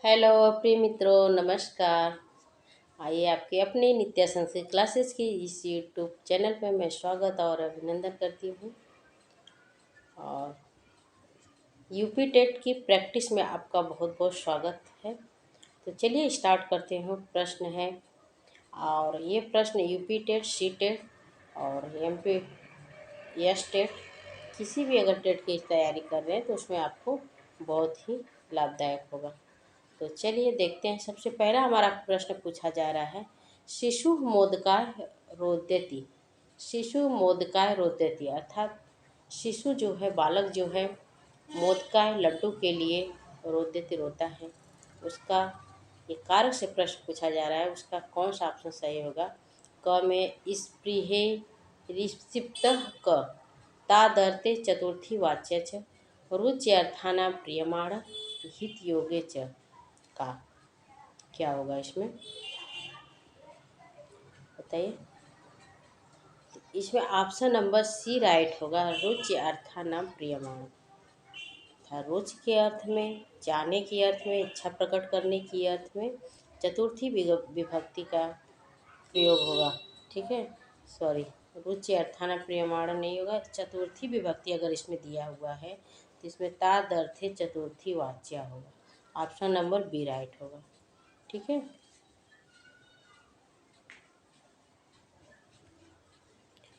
Hello प्रिय मित्रों, नमस्कार। आइए आपके अपने नित्य संस्कृत क्लासेस की इस यूट्यूब चैनल पर मैं स्वागत और अभिनंदन करती हूँ। और यूपी टेट की प्रैक्टिस में आपका बहुत बहुत स्वागत है। तो चलिए स्टार्ट करते हैं। प्रश्न है, और ये प्रश्न यूपी टेट, सी टेट और एमपी एस टेट, किसी भी अगर टेट की तैयारी कर रहे हैं तो उसमें आपको बहुत ही लाभदायक होगा। तो चलिए देखते हैं। सबसे पहला हमारा प्रश्न पूछा जा रहा है, शिशु मोदकाय रोदती। शिशु मोदकाय रोदती अर्थात शिशु जो है, बालक जो है, मोदकाय लड्डू के लिए रोदती रोता है। उसका ये कारक से प्रश्न पूछा जा रहा है, उसका कौन सा ऑप्शन सही होगा। क में स्पृहे रिक्षिप्त क तादर्ते चतुर्थी वाच्य च रुच्यर्थाना प्रियमाण हित योगे च का क्या होगा इसमें, बताइए। इसमें ऑप्शन नंबर सी राइट होगा, रुचि अर्थानाम प्रियमाण। था रुचि के अर्थ में, जाने के अर्थ में, इच्छा प्रकट करने की अर्थ में चतुर्थी विभक्ति का प्रयोग होगा। ठीक है, सॉरी, रुचि अर्थाना प्रियमाण नहीं होगा। चतुर्थी विभक्ति अगर इसमें दिया हुआ है तो इसमें तादर्थे चतुर्थी वाच्य होगा। ऑप्शन नंबर बी राइट होगा। ठीक है,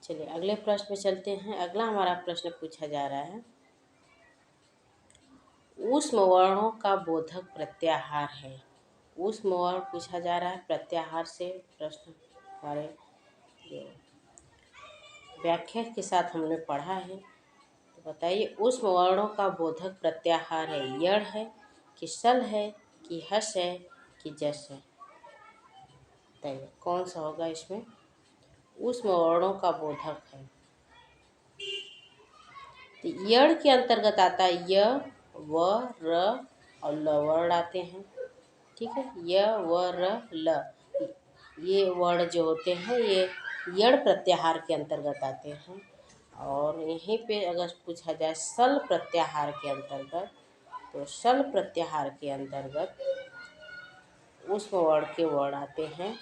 चलिए अगले प्रश्न में चलते हैं। अगला हमारा प्रश्न पूछा जा रहा है, ऊष्म वर्णों का बोधक प्रत्याहार है। ऊष्म वर्ण पूछा जा रहा है, प्रत्याहार से प्रश्न हमारे जो व्याख्या के साथ हमने पढ़ा है। तो बताइए, ऊष्म वर्णों का बोधक प्रत्याहार है, यड़ है कि सल है कि हस है कि जस है। बताइए कौन सा होगा इसमें। ऊष्म वर्णों का बोधक है तो यड़ के अंतर्गत आता है य, व, र और ल वर्ण आते हैं। ठीक है, य, व, र, ल, ये वर्ण जो होते हैं ये यड़ प्रत्याहार के अंतर्गत आते हैं। और यहीं पे अगर पूछा जाए सल प्रत्याहार के अंतर्गत, तो सल प्रत्याहार के अंतर्गत ऊष्म वर्ण के वर्ण आते हैं।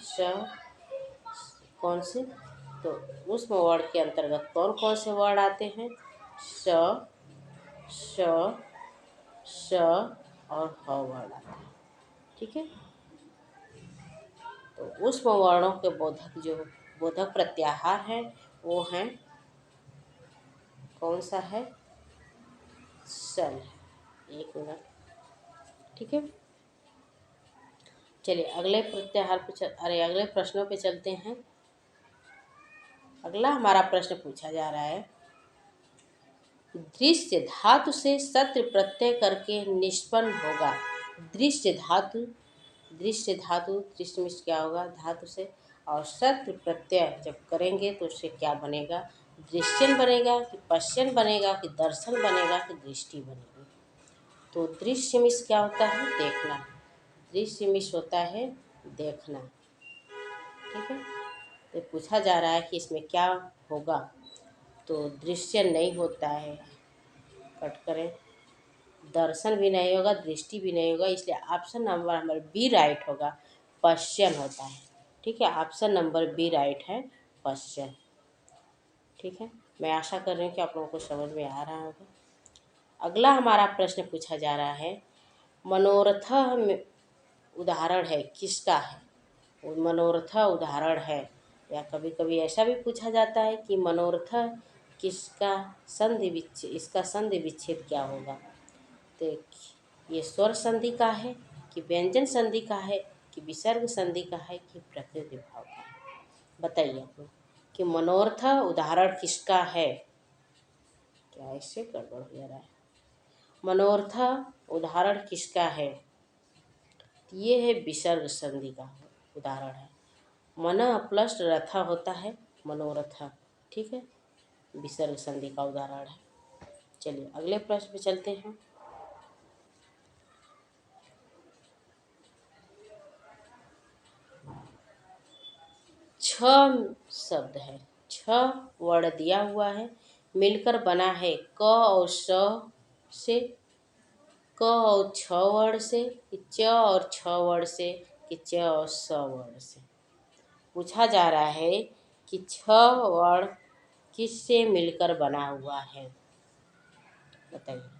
कौन से, तो ऊष्म वर्ण के अंतर्गत कौन कौन से वर्ण आते हैं। स, श, श और ह वर्ण आते हैं। ठीक है, तो ऊष्म वर्णों के बोधक जो बोधक प्रत्याहार है वो हैं, कौन सा है, सल। एक मिनट, ठीक है, चलिए अगले प्रत्याहार पे अगले प्रश्नों पे चलते हैं। अगला हमारा प्रश्न पूछा जा रहा है, दृश्य धातु से सत्र प्रत्यय करके निष्पन्न होगा। दृश्य धातु, दृश्य धातु, दृश्य में क्या होगा, धातु से, और सत्र प्रत्यय जब करेंगे तो उससे क्या बनेगा, दृश्यन बनेगा कि पश्यन बनेगा कि दर्शन बनेगा कि दृष्टि बनेगी। तो दृश्य मिस क्या होता है, देखना। दृश्य मिस होता है देखना। ठीक है, तो पूछा जा रहा है कि इसमें क्या होगा। तो दृश्य नहीं होता है, कट करें, दर्शन भी नहीं होगा, दृष्टि भी नहीं होगा, इसलिए ऑप्शन नंबर हमारा बी राइट होगा, पश्यन होता है। ठीक है, ऑप्शन नंबर बी राइट है, पश्यन। ठीक है, मैं आशा कर रही हूँ कि आप लोगों को समझ में आ रहा होगा। अगला हमारा प्रश्न पूछा जा रहा है, मनोरथ में उदाहरण है किसका है। मनोरथ उदाहरण है, या कभी कभी ऐसा भी पूछा जाता है कि मनोरथ किसका संधि विच्छेद, इसका संधि विच्छेद क्या होगा। तो ये स्वर संधि का है कि व्यंजन संधि का है कि विसर्ग संधि का है कि प्रकृति भाव का है। बताइए आप लोग कि मनोरथ उदाहरण किसका है। क्या इससे गड़बड़ हो जा रहा है, मनोरथ उदाहरण किसका है। ये है विसर्ग संधि का उदाहरण है। मन प्लस रथ होता है मनोरथ। ठीक है, विसर्ग संधि का उदाहरण है। चलिए अगले प्रश्न पे चलते हैं। छ शब्द है, छ वर्ण दिया हुआ है, मिलकर बना है क और स से। क और छ वर्ण से कि च और छ वर्ण से कि च और स वर्ण से। पूछा जा रहा है कि छ वर्ण किससे मिलकर बना हुआ है, बताइए।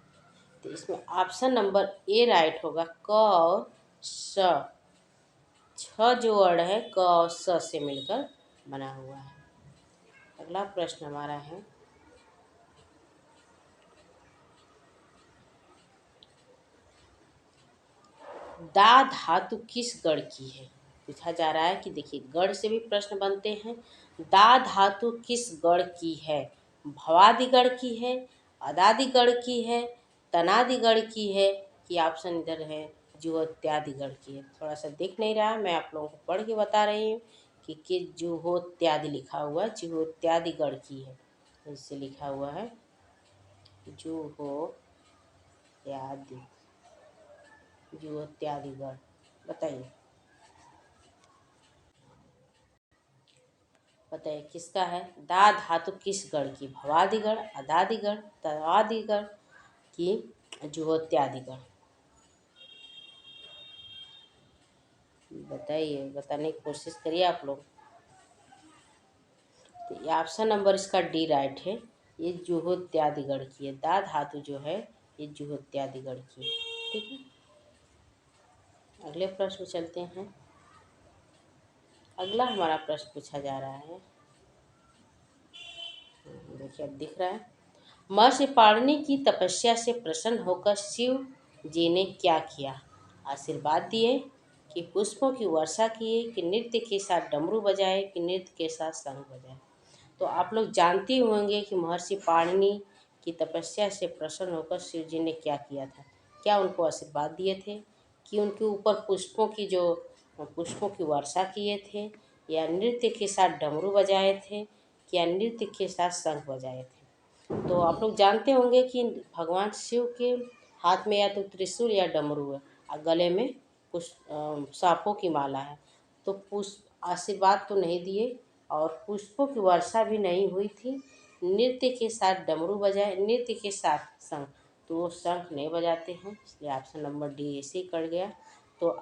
तो इसमें ऑप्शन नंबर ए राइट होगा, क और स। छ जो वर्ण है क और स से मिलकर बना हुआ है। अगला प्रश्न हमारा है, दा धातु किस गण की है। पूछा जा रहा है कि देखिए गण से भी प्रश्न बनते हैं। दा धातु किस गण की है, भवादि गण की है, अदादि गण की है, तनादि गण की है, कि ऑप्शन इधर है जुहोत्यादि गण की है। थोड़ा सा दिख नहीं रहा, मैं आप लोगों को पढ़ के बता रही हूँ कि जुहोत्यादि लिखा हुआ, जुहोत्यादि गण की है। इससे लिखा हुआ है जुहोत्यादि, जुहोत्यादि गण। बताइए बताइए किसका है। दा धातु किस गण की, भवादि गण, अदादि गण, तवादि गण की जुहोत्यादि गण। बताइए, बताने की कोशिश करिए आप लोग। तो ये ऑप्शन नंबर इसका डी राइट है, ये जुहोत्यादि गण की है। दा धातु जो है ये जुहोत्यादि गण की है। ठीक है, अगले प्रश्न चलते हैं। अगला हमारा प्रश्न पूछा जा रहा है, देखिए अब दिख रहा है। महर्षि पाणिनि की तपस्या से प्रसन्न होकर शिव जी ने क्या किया। आशीर्वाद दिए, कि पुष्पों की वर्षा किए, कि नृत्य के साथ डमरू बजाए, कि नृत्य के साथ शंख बजाए। तो आप लोग जानते होंगे कि महर्षि पाणिनि की तपस्या से प्रसन्न होकर शिव जी ने क्या किया था। क्या उनको आशीर्वाद दिए थे, कि उनके ऊपर पुष्पों की वर्षा किए थे, या नृत्य के साथ डमरू बजाए थे, या नृत्य के साथ शंख बजाए थे। तो आप लोग जानते होंगे कि भगवान शिव के हाथ में या तो त्रिशूल या डमरू है और गले में कुछ सांपों की माला है। तो पुष्प आशीर्वाद तो नहीं दिए और पुष्पों की वर्षा भी नहीं हुई थी। नृत्य के साथ डमरू बजाए, नृत्य के साथ शंख, तो वो शंख नहीं बजाते हैं, इसलिए ऑप्शन नंबर डी ऐसे ही कट गया। तो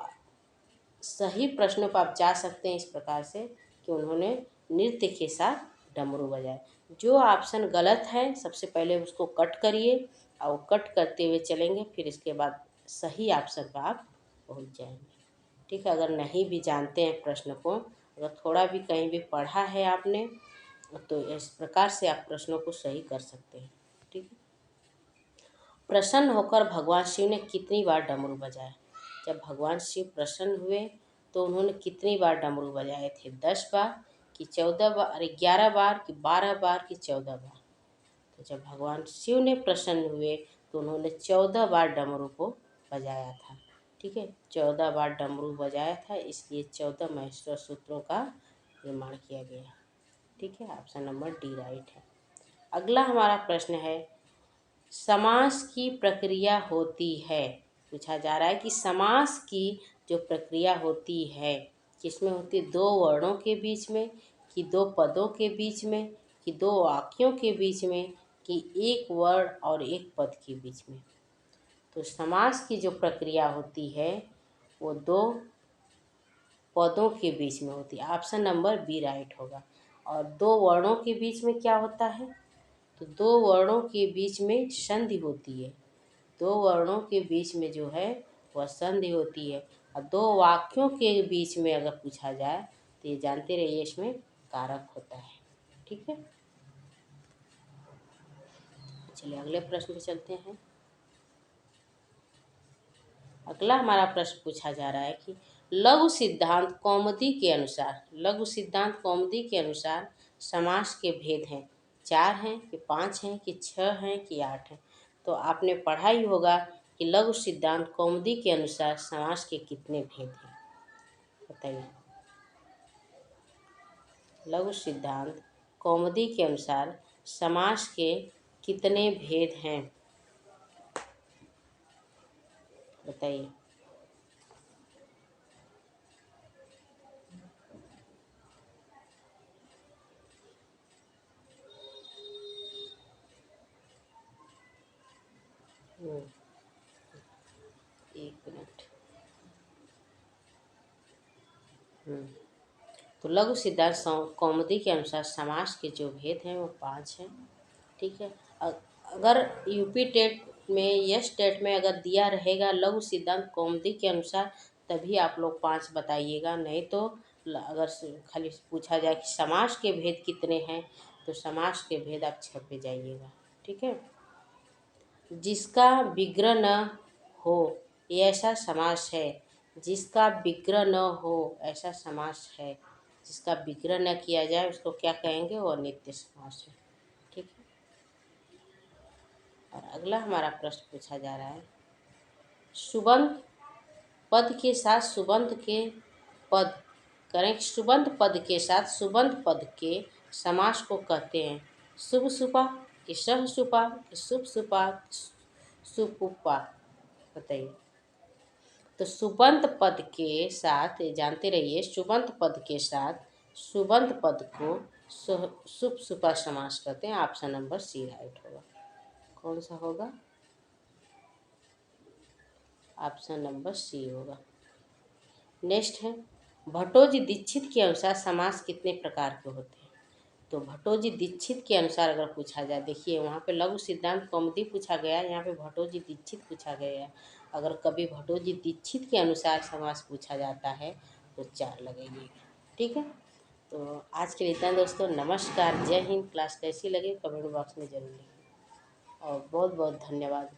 सही प्रश्नों पर आप जा सकते हैं इस प्रकार से कि उन्होंने नृत्य के साथ डमरू बजाए। जो ऑप्शन गलत है सबसे पहले उसको कट करिए और कट करते हुए चलेंगे, फिर इसके बाद सही ऑप्शन पर आप पहुंच जाएंगे। ठीक है, अगर नहीं भी जानते हैं प्रश्न को, अगर थोड़ा भी कहीं भी पढ़ा है आपने, तो इस प्रकार से आप प्रश्नों को सही कर सकते हैं। ठीक है, प्रसन्न होकर भगवान शिव ने कितनी बार डमरू बजाए। जब भगवान शिव प्रसन्न हुए तो उन्होंने कितनी बार डमरू बजाए थे, 10 बार, कि 14 बार, अरे 11 बार, कि 12 बार, कि 14 बार। तो जब भगवान शिव ने प्रसन्न हुए तो उन्होंने 14 बार डमरू को बजाया था। ठीक है, 14 बार डमरू बजाया था, इसलिए 14 महेश्वर सूत्रों का निर्माण किया गया। ठीक है, ऑप्शन नंबर डी राइट है। अगला हमारा प्रश्न है, समास की प्रक्रिया होती है। पूछा जा रहा है कि समास की जो प्रक्रिया होती है किसमें होती है, दो वर्णों के बीच में, कि दो पदों के बीच में, कि दो वाक्यों के बीच में, कि एक वर्ण और एक पद के बीच में। तो समास की जो प्रक्रिया होती है वो दो पदों के बीच में होती है, ऑप्शन नंबर बी राइट होगा। और दो वर्णों के बीच में क्या होता है, तो दो वर्णों के बीच में संधि होती है। दो वर्णों के बीच में जो है वह संधि होती है। और दो वाक्यों के बीच में अगर पूछा जाए तो ये जानते रहिए इसमें कारक होता है। ठीक है, चलिए अगले प्रश्न पे चलते हैं। अगला हमारा प्रश्न पूछा जा रहा है कि लघु सिद्धांत कौमुदी के अनुसार, लघु सिद्धांत कौमुदी के अनुसार समास के भेद हैं, 4 हैं, कि 5 हैं, कि 6 हैं, कि 8 हैं। तो आपने पढ़ा ही होगा कि लघु सिद्धांत कौमुदी के अनुसार समास के कितने भेद हैं, बताइए। लघु सिद्धांत कौमुदी के अनुसार समास के कितने भेद हैं, बताइए। एक मिनट। तो लघु सिद्धांत कौमुदी के अनुसार समास के जो भेद हैं वो 5 हैं। ठीक है। अगर यूपी टेट में यस टेट में अगर दिया रहेगा लघु सिद्धांत कौमुदी के अनुसार, तभी आप लोग 5 बताइएगा। नहीं तो अगर खाली पूछा जाए कि समास के भेद कितने हैं, तो समास के भेद आप 6 पे जाइएगा। ठीक है। जिसका विग्रह न हो ये ऐसा समास है। जिसका विग्रह न हो ऐसा समास है। जिसका विग्रह न किया जाए उसको क्या कहेंगे? वो अनित्य समास है। ठीक है। और अगला हमारा प्रश्न पूछा जा रहा है, सुबंत पद के साथ सुबंत के पद करें। सुबंत पद के साथ सुबंत पद के समास को कहते हैं शुभ सुपा कि सह सुपा कि शुभ सुपा सुपुपा? बताइए। तो सुबंत पद के साथ, ये जानते रहिए, सुबंत पद के साथ सुबंत पद को शुभ सुपा समास कहते हैं। ऑप्शन नंबर सी राइट होगा। कौन सा होगा? ऑप्शन नंबर सी होगा। नेक्स्ट है, भट्टोजी दीक्षित के अनुसार समास कितने प्रकार के होते हैं? तो भट्टोजी दीक्षित के अनुसार अगर पूछा जाए, देखिए वहाँ पे लघु सिद्धांत कौमुदी पूछा गया है, यहाँ पे भट्टोजी दीक्षित पूछा गया है। अगर कभी भट्टोजी दीक्षित के अनुसार समास पूछा जाता है तो 4 लगेगी। ठीक है। तो आज के लिए इतना दोस्तों, नमस्कार, जय हिंद। क्लास कैसी लगी कमेंट बॉक्स में जरूर लिखें और बहुत बहुत धन्यवाद।